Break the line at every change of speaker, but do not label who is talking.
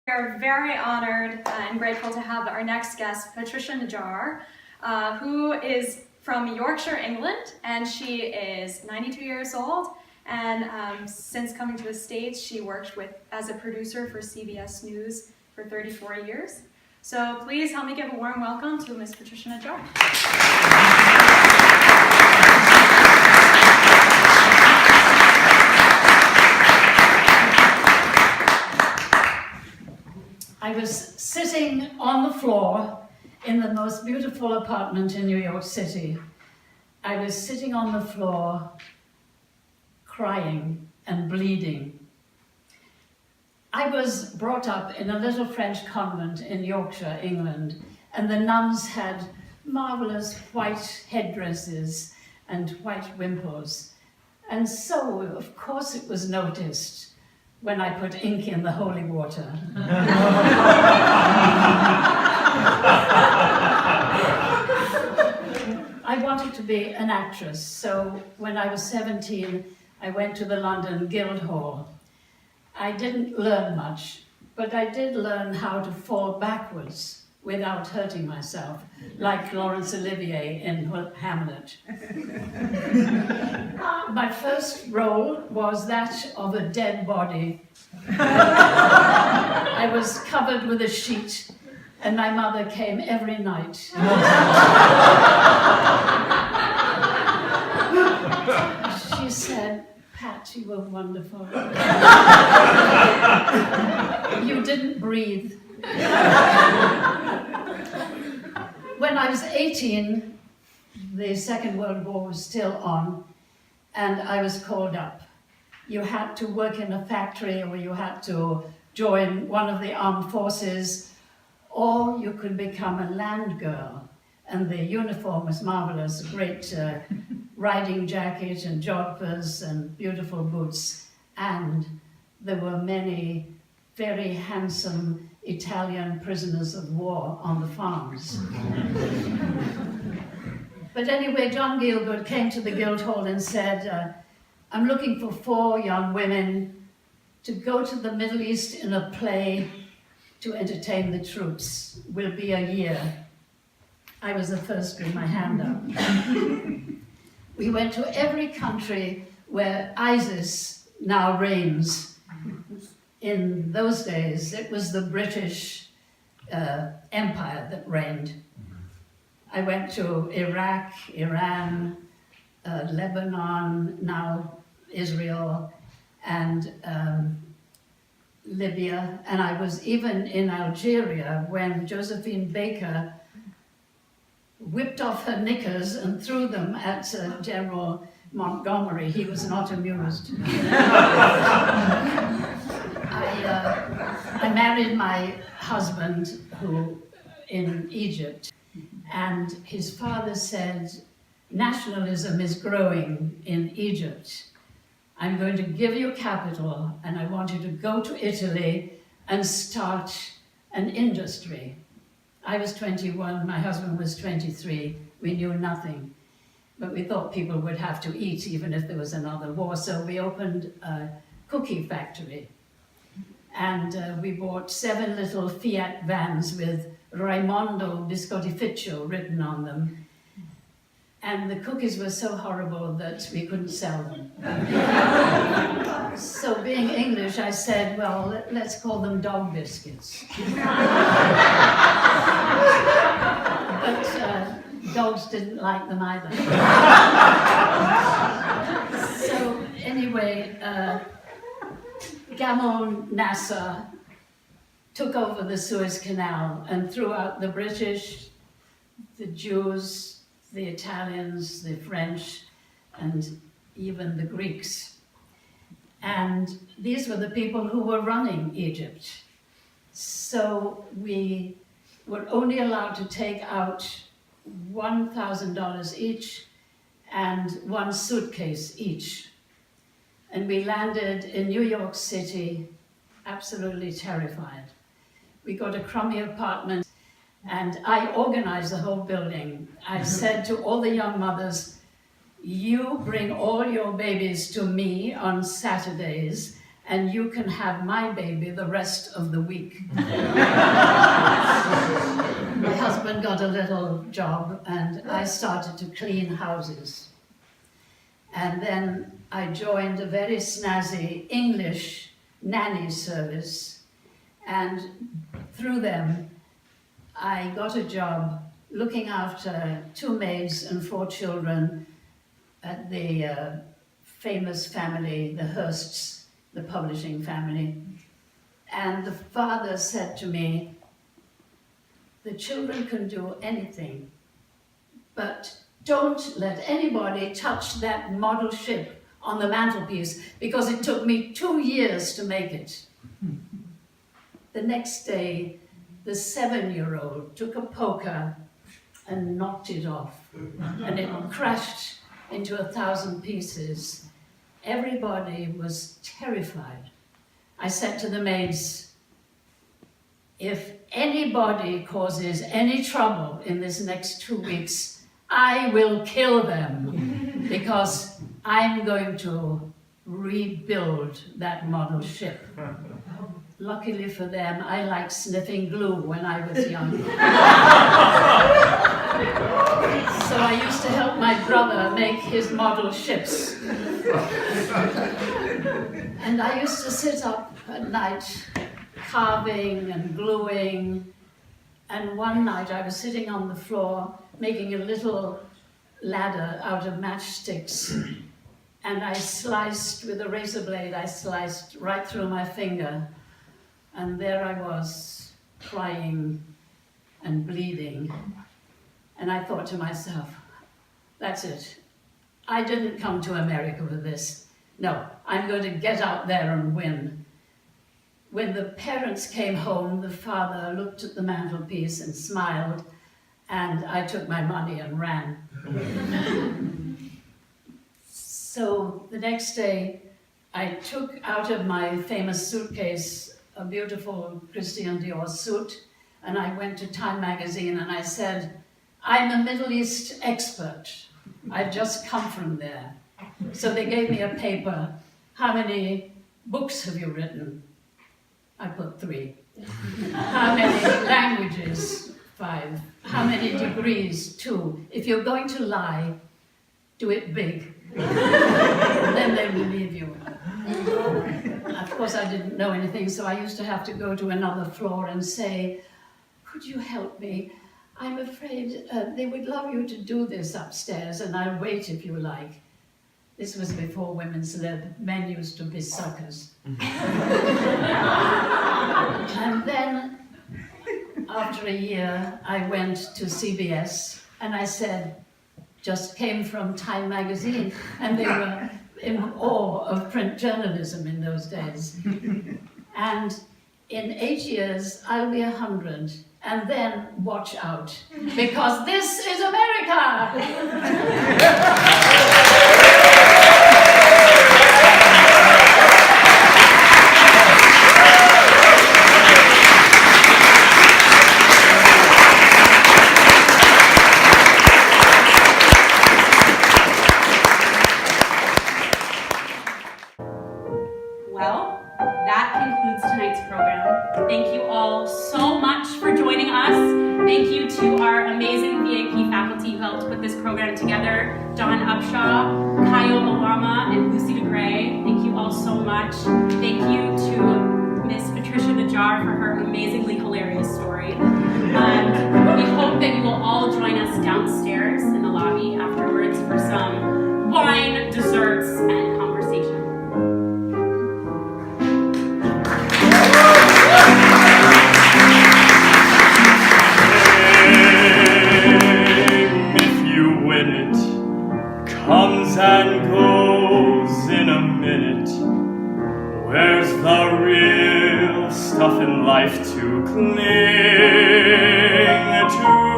We are very honored and grateful to have our next guest, Patricia Naggiar, who is from Yorkshire, England, and she is 92 years old. And since coming to the States, she worked as a producer for CBS News for 34 years. So please help me give a warm welcome to Ms. Patricia Naggiar.
I was sitting on the floor in the most beautiful apartment in New York City. I was sitting on the floor, crying and bleeding. I was brought up in a little French convent in Yorkshire, England, and the nuns had marvelous white headdresses and white wimples. And so, of course, it was noticed when I put ink in the holy water. I wanted to be an actress, so when I was 17, I went to the London Guildhall. I didn't learn much, but I did learn how to fall backwards without hurting myself, like Laurence Olivier in Hamlet. My first role was that of a dead body. I was covered with a sheet, and my mother came every night. She said, "Pat, you were wonderful. You didn't breathe." When I was 18, the Second World War was still on, and I was called up. You had to work in a factory, or you had to join one of the armed forces, or you could become a land girl. And the uniform was marvelous, a great riding jacket and jodhpurs and beautiful boots. And there were many very handsome Italian prisoners of war on the farms. But anyway, John Gielgud came to the Guildhall and said, "I'm looking for 4 young women to go to the Middle East in a play to entertain the troops. Will be a year." I was the first with my hand up. We went to every country where ISIS now reigns. In those days, it was the British Empire that reigned. I went to Iraq, Iran, Lebanon, now Israel, and Libya. And I was even in Algeria when Josephine Baker whipped off her knickers and threw them at General Montgomery. He was not amused. I married my husband in Egypt, and his father said, "Nationalism is growing in Egypt. I'm going to give you capital, and I want you to go to Italy and start an industry." I was 21, my husband was 23. We knew nothing, but we thought people would have to eat even if there was another war, so we opened a cookie factory. And we bought 7 little Fiat vans with Raimondo Biscottificio written on them. And the cookies were so horrible that we couldn't sell them. So being English, I said, well, let's call them dog biscuits. But dogs didn't like them either. So anyway, Gamal Nasser took over the Suez Canal, and throughout the British, the Jews, the Italians, the French, and even the Greeks. And these were the people who were running Egypt. So we were only allowed to take out $1,000 each and 1 suitcase each. And we landed in New York City, absolutely terrified. We got a crummy apartment, and I organized the whole building. I said to all the young mothers, "You bring all your babies to me on Saturdays, and you can have my baby the rest of the week. My husband got a little job, and I started to clean houses. And then I joined a very snazzy English nanny service, and through them I got a job looking after 2 maids and 4 children at the famous family, the Hearsts, the publishing family. And the father said to me, the children can do anything, but don't let anybody touch that model ship on the mantelpiece, because it took me 2 years to make it. The next day, the 7-year-old took a poker and knocked it off, and it crashed into 1,000 pieces. Everybody was terrified. I said to the maids, if anybody causes any trouble in this next 2 weeks, I will kill them, because I'm going to rebuild that model ship. Luckily for them, I liked sniffing glue when I was young. So I used to help my brother make his model ships. And I used to sit up at night carving and gluing. And one night I was sitting on the floor making a little ladder out of matchsticks. And I sliced with a razor blade, I sliced right through my finger. And there I was, crying and bleeding. And I thought to myself, that's it. I didn't come to America with this. No, I'm going to get out there and win. When the parents came home, the father looked at the mantelpiece and smiled, and I took my money and ran. So the next day, I took out of my famous suitcase a beautiful Christian Dior suit, and I went to Time magazine and I said, I'm a Middle East expert. I've just come from there. So they gave me a paper. How many books have you written? I put 3. How many languages? 5. How many degrees? 2. If you're going to lie, do it big. Then they believe you. Of course, I didn't know anything, so I used to have to go to another floor and say, could you help me? I'm afraid they would love you to do this upstairs, and I'll wait if you like. This was before women's lib. Men used to be suckers. And then, after a year, I went to CBS, and I said, just came from Time magazine, and they were in awe of print journalism in those days. And in 8 years, I'll be 100, and then watch out, because this is America!
Well, that concludes tonight's program. Thank you all so much for joining us. Thank you to our amazing VIP faculty who helped put this program together, Don Upshaw, Kayo Mawama, and Lucy DeGray. Thank you all so much. Thank you to Miss Patricia Naggiar for her amazingly hilarious story. We hope that you will all join us downstairs in the lobby afterwards for some wine, desserts, and conversation.
Comes and goes in a minute. Where's the real stuff in life to cling to?